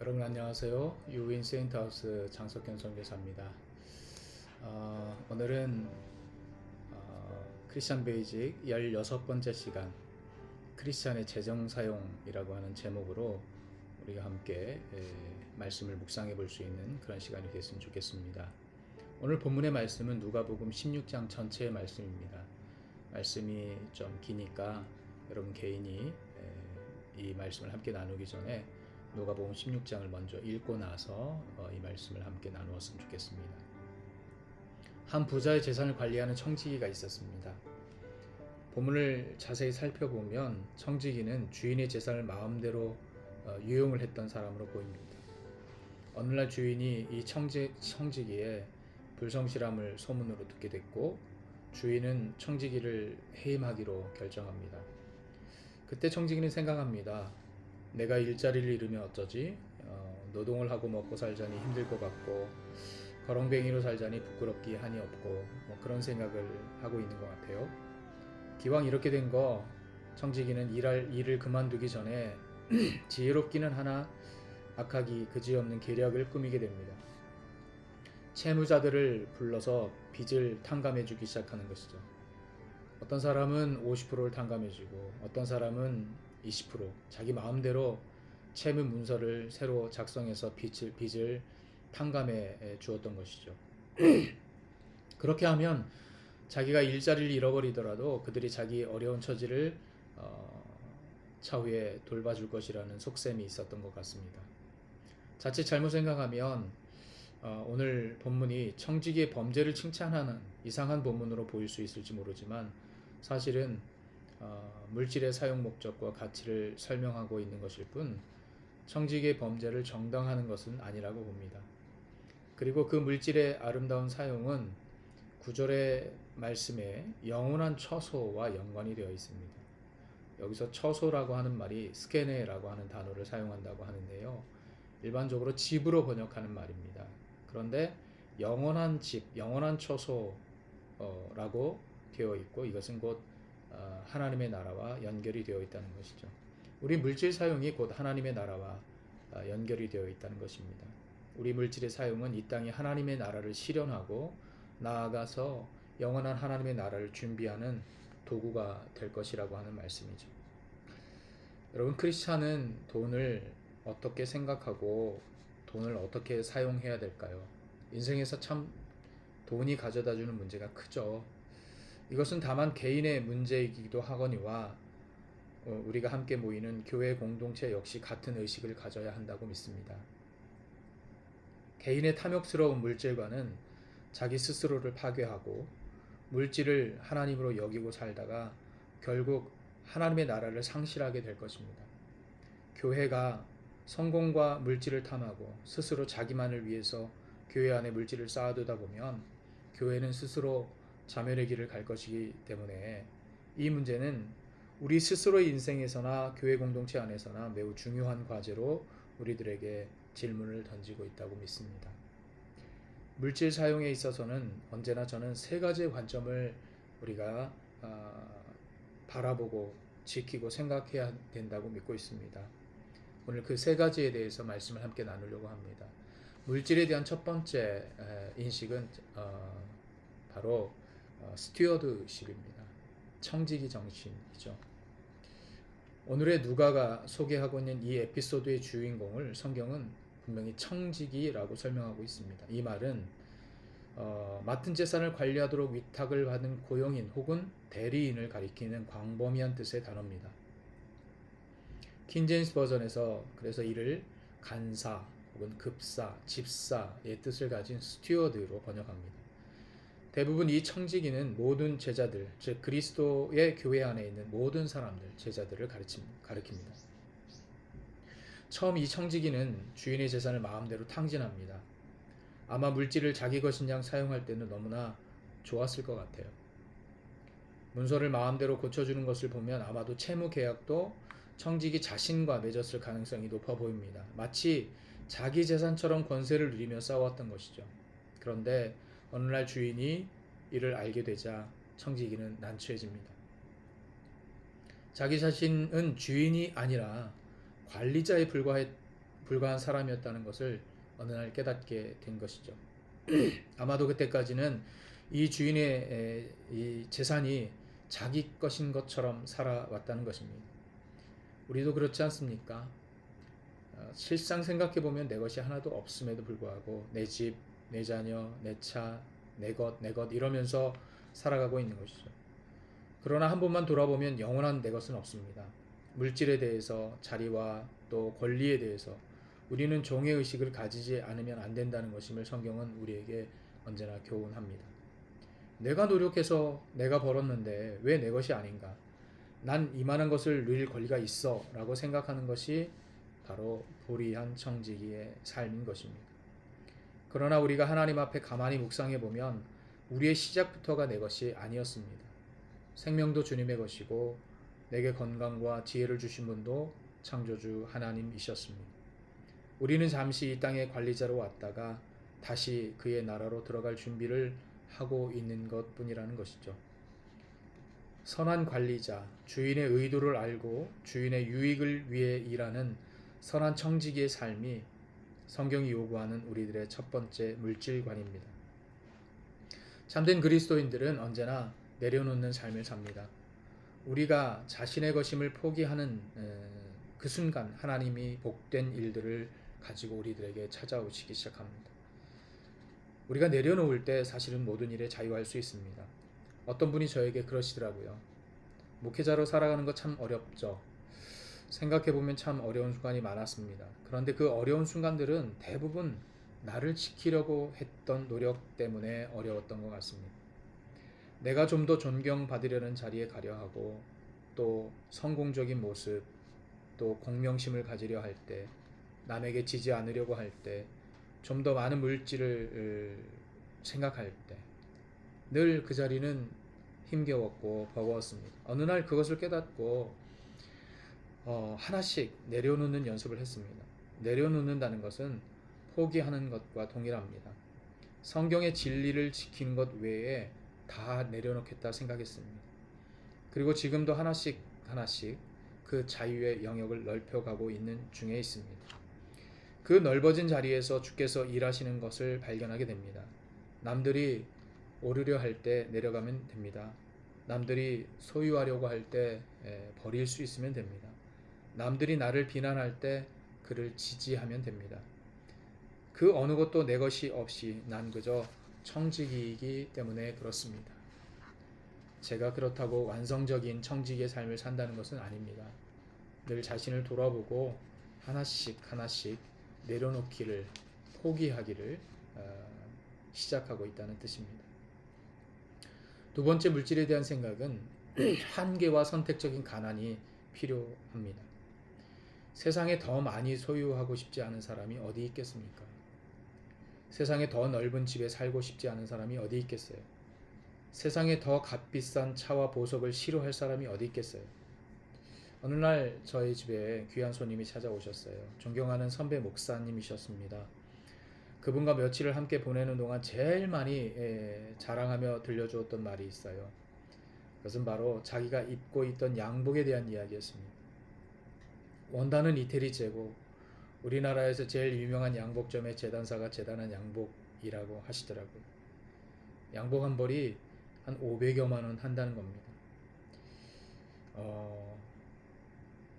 여러분 안녕하세요. 유인 세인트하우스 장석현 선교사입니다. 오늘은 크리스찬 베이직 16번째 시간 크리스찬의 재정 사용이라고 하는 제목으로 우리가 함께 말씀을 묵상해 볼 수 있는 그런 시간이 됐으면 좋겠습니다. 오늘 본문의 말씀은 누가복음 16장 전체의 말씀입니다. 말씀이 좀 기니까 여러분 개인이 이 말씀을 함께 나누기 전에 누가복음 16장을 먼저 읽고 나서 이 말씀을 함께 나누었으면 좋겠습니다. 한 부자의 재산을 관리하는 청지기가 있었습니다. 본문을 자세히 살펴보면 청지기는 주인의 재산을 마음대로 유용을 했던 사람으로 보입니다. 어느 날 주인이 이 청지기의 불성실함을 소문으로 듣게 됐고 주인은 청지기를 해임하기로 결정합니다. 그때 청지기는 생각합니다. 내가 일자리를 잃으면 어쩌지? 노동을 하고 먹고 살자니 힘들 것 같고 거렁뱅이로 살자니 부끄럽기 한이 없고 그런 생각을 하고 있는 것 같아요. 기왕 이렇게 된 거 청지기는 일을 그만두기 전에 지혜롭기는 하나 악하기 그지없는 계략을 꾸미게 됩니다. 채무자들을 불러서 빚을 탕감해주기 시작하는 것이죠. 어떤 사람은 50%를 탕감해주고 어떤 사람은 20% 자기 마음대로 채무 문서를 새로 작성해서 빚을 탕감해 주었던 것이죠. 그렇게 하면 자기가 일자리를 잃어버리더라도 그들이 자기 어려운 처지를 차후에 돌봐줄 것이라는 속셈이 있었던 것 같습니다. 자칫 잘못 생각하면 오늘 본문이 청지기의 범죄를 칭찬하는 이상한 본문으로 보일 수 있을지 모르지만 사실은 물질의 사용 목적과 가치를 설명하고 있는 것일 뿐 청지기의 범죄를 정당화하는 것은 아니라고 봅니다. 그리고 그 물질의 아름다운 사용은 9절의 말씀에 영원한 처소와 연관이 되어 있습니다. 여기서 처소라고 하는 말이 스케네라고 하는 단어를 사용한다고 하는데요. 일반적으로 집으로 번역하는 말입니다. 그런데 영원한 집, 영원한 처소라고 되어 있고 이것은 곧 하나님의 나라와 연결이 되어 있다는 것이죠. 우리 물질 사용이 곧 하나님의 나라와 연결이 되어 있다는 것입니다. 우리 물질의 사용은 이 땅에 하나님의 나라를 실현하고 나아가서 영원한 하나님의 나라를 준비하는 도구가 될 것이라고 하는 말씀이죠. 여러분 크리스찬은 돈을 어떻게 생각하고 돈을 어떻게 사용해야 될까요? 인생에서 참 돈이 가져다주는 문제가 크죠. 이것은 다만 개인의 문제이기도 하거니와 우리가 함께 모이는 교회 공동체 역시 같은 의식을 가져야 한다고 믿습니다. 개인의 탐욕스러운 물질과는 자기 스스로를 파괴하고 물질을 하나님으로 여기고 살다가 결국 하나님의 나라를 상실하게 될 것입니다. 교회가 성공과 물질을 탐하고 스스로 자기만을 위해서 교회 안에 물질을 쌓아두다 보면 교회는 스스로 자멸의 길을 갈 것이기 때문에 이 문제는 우리 스스로의 인생에서나 교회 공동체 안에서나 매우 중요한 과제로 우리들에게 질문을 던지고 있다고 믿습니다. 물질 사용에 있어서는 언제나 저는 세 가지의 관점을 우리가 바라보고 지키고 생각해야 된다고 믿고 있습니다. 오늘 그 세 가지에 대해서 말씀을 함께 나누려고 합니다. 물질에 대한 첫 번째 인식은 바로 스튜어드십입니다. 청지기 정신이죠. 오늘의 누가가 소개하고 있는 이 에피소드의 주인공을 성경은 분명히 청지기라고 설명하고 있습니다. 이 말은 맡은 재산을 관리하도록 위탁을 받은 고용인 혹은 대리인을 가리키는 광범위한 뜻의 단어입니다. 킹제임스 버전에서 그래서 이를 간사 혹은 급사, 집사의 뜻을 가진 스튜어드로 번역합니다. 대부분 이 청지기는 모든 제자들, 즉 그리스도의 교회 안에 있는 모든 사람들, 제자들을 가리킵니다. 처음 이 청지기는 주인의 재산을 마음대로 탕진합니다. 아마 물질을 자기 것인 양 사용할 때는 너무나 좋았을 것 같아요. 문서를 마음대로 고쳐주는 것을 보면 아마도 채무 계약도 청지기 자신과 맺었을 가능성이 높아 보입니다. 마치 자기 재산처럼 권세를 누리며 싸웠던 것이죠. 그런데 어느 날 주인이 이를 알게 되자 청지기는 난처해집니다. 자기 자신은 주인이 아니라 관리자에 불과한 사람이었다는 것을 어느 날 깨닫게 된 것이죠. 아마도 그때까지는 이 주인의 이 재산이 자기 것인 것처럼 살아왔다는 것입니다. 우리도 그렇지 않습니까? 실상 생각해 보면 내 것이 하나도 없음에도 불구하고 내 집, 내 자녀, 내 차, 내 것 이러면서 살아가고 있는 것이죠. 그러나 한 번만 돌아보면 영원한 내 것은 없습니다. 물질에 대해서, 자리와 또 권리에 대해서 우리는 종의 의식을 가지지 않으면 안 된다는 것임을 성경은 우리에게 언제나 교훈합니다. 내가 노력해서 내가 벌었는데 왜 내 것이 아닌가? 난 이만한 것을 누릴 권리가 있어 라고 생각하는 것이 바로 불의한 청지기의 삶인 것입니다. 그러나 우리가 하나님 앞에 가만히 묵상해 보면 우리의 시작부터가 내 것이 아니었습니다. 생명도 주님의 것이고 내게 건강과 지혜를 주신 분도 창조주 하나님이셨습니다. 우리는 잠시 이 땅의 관리자로 왔다가 다시 그의 나라로 들어갈 준비를 하고 있는 것뿐이라는 것이죠. 선한 관리자, 주인의 의도를 알고 주인의 유익을 위해 일하는 선한 청지기의 삶이 성경이 요구하는 우리들의 첫 번째 물질관입니다. 참된 그리스도인들은 언제나 내려놓는 삶을 삽니다. 우리가 자신의 것임을 포기하는 그 순간 하나님이 복된 일들을 가지고 우리들에게 찾아오시기 시작합니다. 우리가 내려놓을 때 사실은 모든 일에 자유할 수 있습니다. 어떤 분이 저에게 그러시더라고요. 목회자로 살아가는 거 참 어렵죠. 생각해보면 참 어려운 순간이 많았습니다. 그런데 그 어려운 순간들은 대부분 나를 지키려고 했던 노력 때문에 어려웠던 것 같습니다. 내가 좀 더 존경받으려는 자리에 가려 하고 또 성공적인 모습 또 공명심을 가지려 할 때 남에게 지지 않으려고 할 때 좀 더 많은 물질을 생각할 때 늘 그 자리는 힘겨웠고 버거웠습니다. 어느 날 그것을 깨닫고 하나씩 내려놓는 연습을 했습니다. 내려놓는다는 것은 포기하는 것과 동일합니다. 성경의 진리를 지키는 것 외에 다 내려놓겠다 생각했습니다. 그리고 지금도 하나씩 그 자유의 영역을 넓혀가고 있는 중에 있습니다. 그 넓어진 자리에서 주께서 일하시는 것을 발견하게 됩니다. 남들이 오르려 할 때 내려가면 됩니다. 남들이 소유하려고 할 때 버릴 수 있으면 됩니다. 남들이 나를 비난할 때 그를 지지하면 됩니다. 그 어느 것도 내 것이 없이 난 그저 청지기이기 때문에 그렇습니다. 제가 그렇다고 완성적인 청지기의 삶을 산다는 것은 아닙니다. 늘 자신을 돌아보고 하나씩 내려놓기를 포기하기를 시작하고 있다는 뜻입니다. 두 번째 물질에 대한 생각은 한계와 선택적인 가난이 필요합니다. 세상에 더 많이 소유하고 싶지 않은 사람이 어디 있겠습니까? 세상에 더 넓은 집에 살고 싶지 않은 사람이 어디 있겠어요? 세상에 더 값비싼 차와 보석을 싫어할 사람이 어디 있겠어요? 어느 날 저희 집에 귀한 손님이 찾아오셨어요. 존경하는 선배 목사님이셨습니다. 그분과 며칠을 함께 보내는 동안 제일 많이 자랑하며 들려주었던 말이 있어요. 그것은 바로 자기가 입고 있던 양복에 대한 이야기였습니다. 원단은 이태리 제고 우리나라에서 제일 유명한 양복점의 재단사가 재단한 양복이라고 하시더라고요. 양복 한 벌이 한 500여만 원 한다는 겁니다.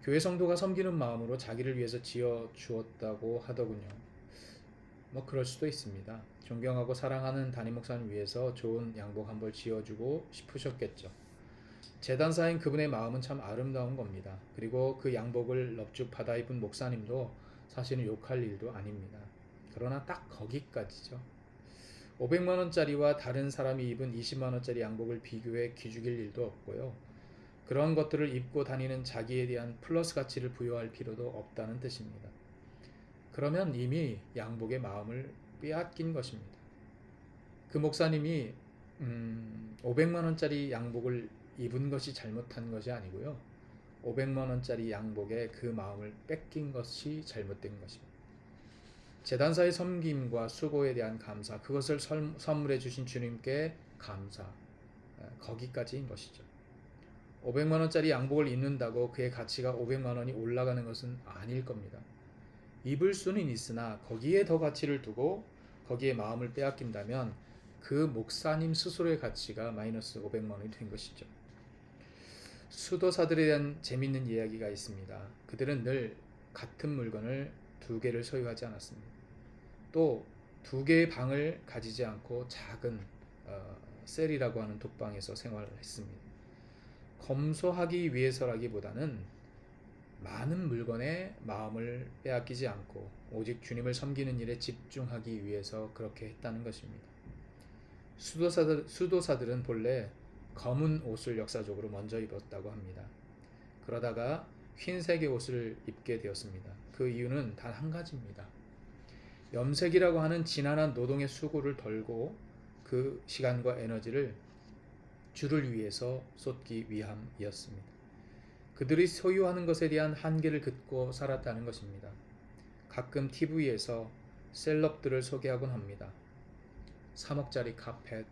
교회 성도가 섬기는 마음으로 자기를 위해서 지어 주었다고 하더군요. 뭐 그럴 수도 있습니다. 존경하고 사랑하는 담임 목사님 위해서 좋은 양복 한 벌 지어주고 싶으셨겠죠. 재단사인 그분의 마음은 참 아름다운 겁니다. 그리고 그 양복을 넙죽 받아 입은 목사님도 사실은 욕할 일도 아닙니다. 그러나 딱 거기까지죠. 500만 원짜리와 다른 사람이 입은 20만 원짜리 양복을 비교해 기죽일 일도 없고요. 그런 것들을 입고 다니는 자기에 대한 플러스 가치를 부여할 필요도 없다는 뜻입니다. 그러면 이미 양복의 마음을 빼앗긴 것입니다. 그 목사님이 500만 원짜리 양복을 입은 것이 잘못한 것이 아니고요. 500만 원짜리 양복에 그 마음을 뺏긴 것이 잘못된 것입니다. 재단사의 섬김과 수고에 대한 감사, 그것을 선물해 주신 주님께 감사, 거기까지인 것이죠. 500만 원짜리 양복을 입는다고 그의 가치가 500만 원이 올라가는 것은 아닐 겁니다. 입을 수는 있으나 거기에 더 가치를 두고 거기에 마음을 빼앗긴다면 그 목사님 스스로의 가치가 마이너스 500만 원이 된 것이죠. 수도사들에 대한 재밌는 이야기가 있습니다. 그들은 늘 같은 물건을 두 개를 소유하지 않았습니다. 또 두 개의 방을 가지지 않고 작은 셀이라고 하는 독방에서 생활을 했습니다. 검소하기 위해서라기보다는 많은 물건에 마음을 빼앗기지 않고 오직 주님을 섬기는 일에 집중하기 위해서 그렇게 했다는 것입니다. 수도사들은 본래 검은 옷을 역사적으로 먼저 입었다고 합니다. 그러다가 흰색의 옷을 입게 되었습니다. 그 이유는 단 한 가지입니다. 염색이라고 하는 지난한 노동의 수고를 덜고 그 시간과 에너지를 주를 위해서 쏟기 위함이었습니다. 그들이 소유하는 것에 대한 한계를 긋고 살았다는 것입니다. 가끔 TV에서 셀럽들을 소개하곤 합니다. 3억짜리 카펫,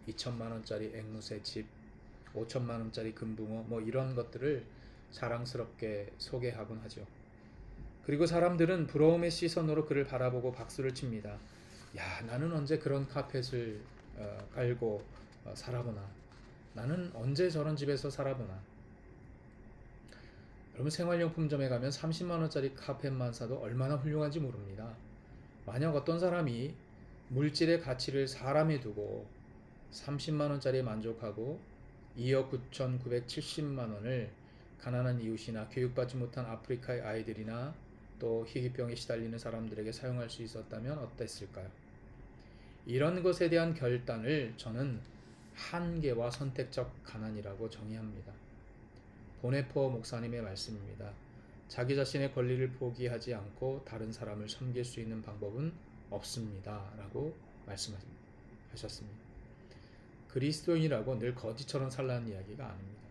2천만 원짜리 앵무새 집, 5천만 원짜리 금붕어 뭐 이런 것들을 자랑스럽게 소개하곤 하죠. 그리고 사람들은 부러움의 시선으로 그를 바라보고 박수를 칩니다. 야, 나는 언제 그런 카펫을 깔고 살아보나. 나는 언제 저런 집에서 살아보나. 여러분, 생활용품점에 가면 30만 원짜리 카펫만 사도 얼마나 훌륭한지 모릅니다. 만약 어떤 사람이 물질의 가치를 사람에 두고 30만 원짜리에 만족하고 2억 9,970만 원을 가난한 이웃이나 교육받지 못한 아프리카의 아이들이나 또 희귀병에 시달리는 사람들에게 사용할 수 있었다면 어땠을까요? 이런 것에 대한 결단을 저는 한계와 선택적 가난이라고 정의합니다. 보네포 목사님의 말씀입니다. 자기 자신의 권리를 포기하지 않고 다른 사람을 섬길 수 있는 방법은 없습니다. 라고 말씀하셨습니다. 그리스도인이라고 늘 거지처럼 살라는 이야기가 아닙니다.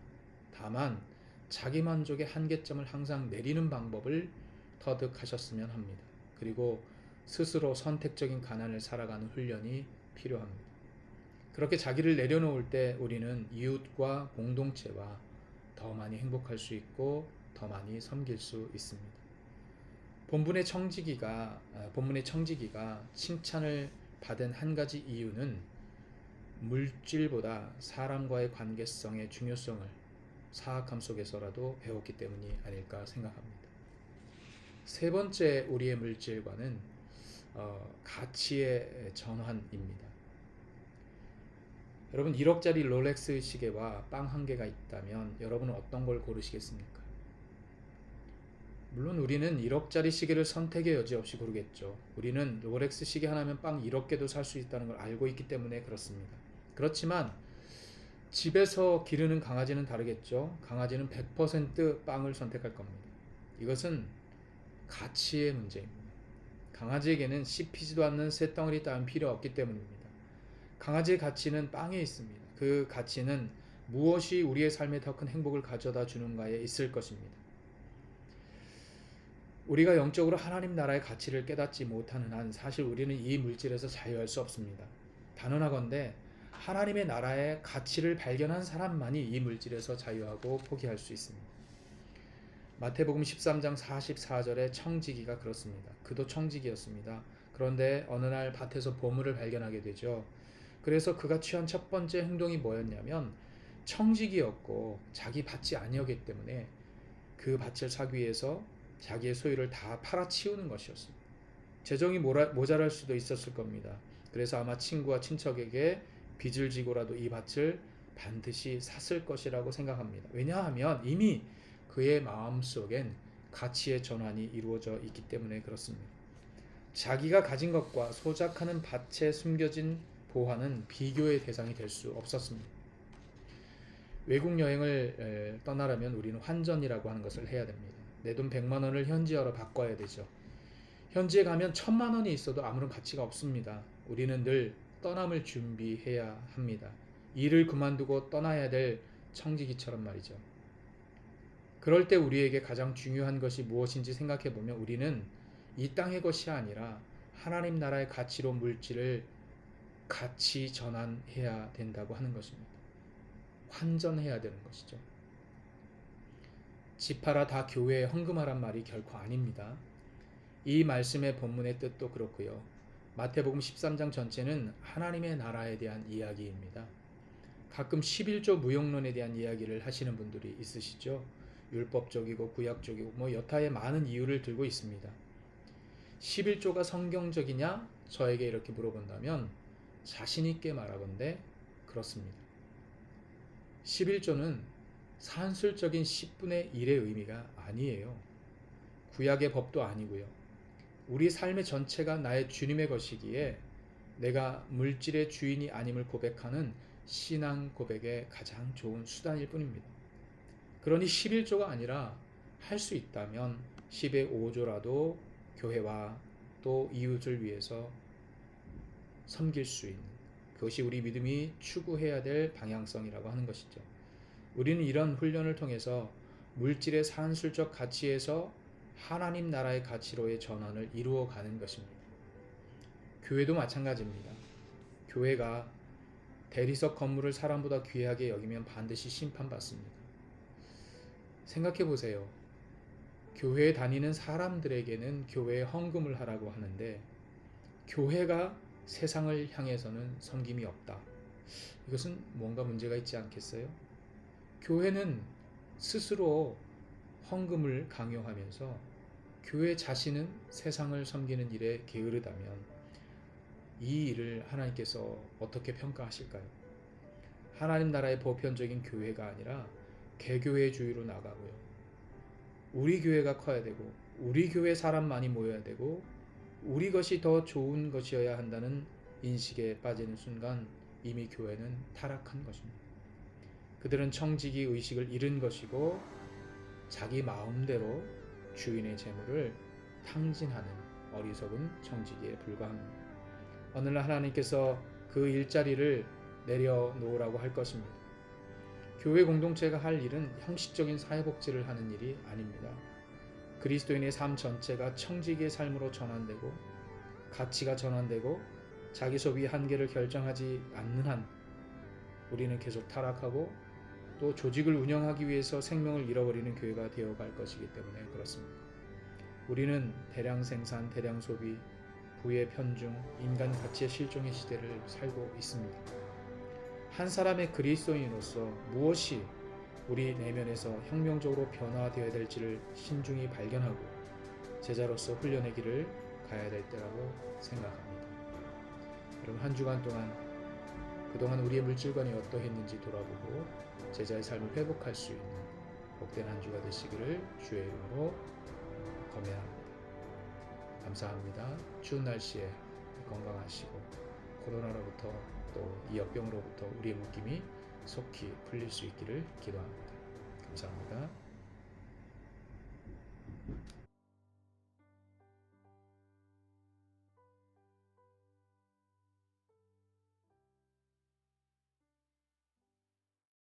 다만 자기 만족의 한계점을 항상 내리는 방법을 터득하셨으면 합니다. 그리고 스스로 선택적인 가난을 살아가는 훈련이 필요합니다. 그렇게 자기를 내려놓을 때 우리는 이웃과 공동체와 더 많이 행복할 수 있고 더 많이 섬길 수 있습니다. 본문의 청지기가 칭찬을 받은 한 가지 이유는 물질보다 사람과의 관계성의 중요성을 사악함 속에서라도 배웠기 때문이 아닐까 생각합니다. 세 번째 우리의 물질과는 가치의 전환입니다. 여러분, 1억짜리 롤렉스 시계와 빵 한 개가 있다면 여러분은 어떤 걸 고르시겠습니까? 물론 우리는 1억짜리 시계를 선택의 여지 없이 고르겠죠. 우리는 롤렉스 시계 하나면 빵 1억 개도 살 수 있다는 걸 알고 있기 때문에 그렇습니다. 그렇지만 집에서 기르는 강아지는 다르겠죠. 강아지는 100% 빵을 선택할 겁니다. 이것은 가치의 문제입니다. 강아지에게는 씹히지도 않는 쇳덩어리 따윈 필요 없기 때문입니다. 강아지의 가치는 빵에 있습니다. 그 가치는 무엇이 우리의 삶에 더 큰 행복을 가져다 주는가에 있을 것입니다. 우리가 영적으로 하나님 나라의 가치를 깨닫지 못하는 한 사실 우리는 이 물질에서 자유할 수 없습니다. 단언하건대 하나님의 나라의 가치를 발견한 사람만이 이 물질에서 자유하고 포기할 수 있습니다. 마태복음 13장 44절에 청지기가 그렇습니다. 그도 청지기였습니다. 그런데 어느 날 밭에서 보물을 발견하게 되죠. 그래서 그가 취한 첫 번째 행동이 뭐였냐면 청지기였고 자기 밭이 아니었기 때문에 그 밭을 사기 위해서 자기의 소유를 다 팔아치우는 것이었습니다. 재정이 모자랄 수도 있었을 겁니다. 그래서 아마 친구와 친척에게 빚을 지고라도 이 밭을 반드시 샀을 것이라고 생각합니다. 왜냐하면 이미 그의 마음속엔 가치의 전환이 이루어져 있기 때문에 그렇습니다. 자기가 가진 것과 소작하는 밭에 숨겨진 보화는 비교의 대상이 될 수 없었습니다. 외국 여행을 떠나려면 우리는 환전이라고 하는 것을 해야 됩니다. 내 돈 100만 원을 현지화로 바꿔야 되죠. 현지에 가면 1000만 원이 있어도 아무런 가치가 없습니다. 우리는 늘 떠남을 준비해야 합니다. 일을 그만두고 떠나야 될 청지기처럼 말이죠. 그럴 때 우리에게 가장 중요한 것이 무엇인지 생각해 보면 우리는 이 땅의 것이 아니라 하나님 나라의 가치로 물질을 가치 전환해야 된다고 하는 것입니다. 환전해야 되는 것이죠. 집 팔아 다 교회에 헌금하란 말이 결코 아닙니다. 이 말씀의 본문의 뜻도 그렇고요. 마태복음 13장 전체는 하나님의 나라에 대한 이야기입니다. 가끔 11조 무용론에 대한 이야기를 하시는 분들이 있으시죠. 율법적이고 구약적이고 여타의 많은 이유를 들고 있습니다. 11조가 성경적이냐? 저에게 이렇게 물어본다면 자신 있게 말하건대 그렇습니다. 11조는 산술적인 10분의 1의 의미가 아니에요. 구약의 법도 아니고요. 우리 삶의 전체가 나의 주님의 것이기에 내가 물질의 주인이 아님을 고백하는 신앙 고백의 가장 좋은 수단일 뿐입니다. 그러니 11조가 아니라 할 수 있다면 10의 5조라도 교회와 또 이웃을 위해서 섬길 수 있는, 그것이 우리 믿음이 추구해야 될 방향성이라고 하는 것이죠. 우리는 이런 훈련을 통해서 물질의 산술적 가치에서 하나님 나라의 가치로의 전환을 이루어가는 것입니다. 교회도 마찬가지입니다. 교회가 대리석 건물을 사람보다 귀하게 여기면 반드시 심판받습니다. 생각해 보세요. 교회에 다니는 사람들에게는 교회에 헌금을 하라고 하는데 교회가 세상을 향해서는 섬김이 없다. 이것은 뭔가 문제가 있지 않겠어요? 교회는 스스로 헌금을 강요하면서 교회 자신은 세상을 섬기는 일에 게으르다면 이 일을 하나님께서 어떻게 평가하실까요? 하나님 나라의 보편적인 교회가 아니라 개교회주의로 나가고요. 우리 교회가 커야 되고 우리 교회 사람 많이 모여야 되고 우리 것이 더 좋은 것이어야 한다는 인식에 빠지는 순간 이미 교회는 타락한 것입니다. 그들은 청지기 의식을 잃은 것이고 자기 마음대로 주인의 재물을 탕진하는 어리석은 청지기에 불과합니다. 오늘날 하나님께서 그 일자리를 내려놓으라고 할 것입니다. 교회 공동체가 할 일은 형식적인 사회복지를 하는 일이 아닙니다. 그리스도인의 삶 전체가 청지기의 삶으로 전환되고 가치가 전환되고 자기 소비 한계를 결정하지 않는 한 우리는 계속 타락하고 또 조직을 운영하기 위해서 생명을 잃어버리는 교회가 되어갈 것이기 때문에 그렇습니다. 우리는 대량 생산, 대량 소비, 부의 편중, 인간 가치의 실종의 시대를 살고 있습니다. 한 사람의 그리스도인으로서 무엇이 우리 내면에서 혁명적으로 변화되어야 될지를 신중히 발견하고 제자로서 훈련의 길을 가야 될 때라고 생각합니다. 여러분 한 주간 동안 그동안 우리의 물질관이 어떠했는지 돌아보고 제자의 삶을 회복할 수 있는 복된 한 주가 되시기를 주의 이름으로 검회합니다. 감사합니다. 추운 날씨에 건강하시고 코로나로부터 또 이 역병으로부터 우리의 묶임이 속히 풀릴 수 있기를 기도합니다. 감사합니다.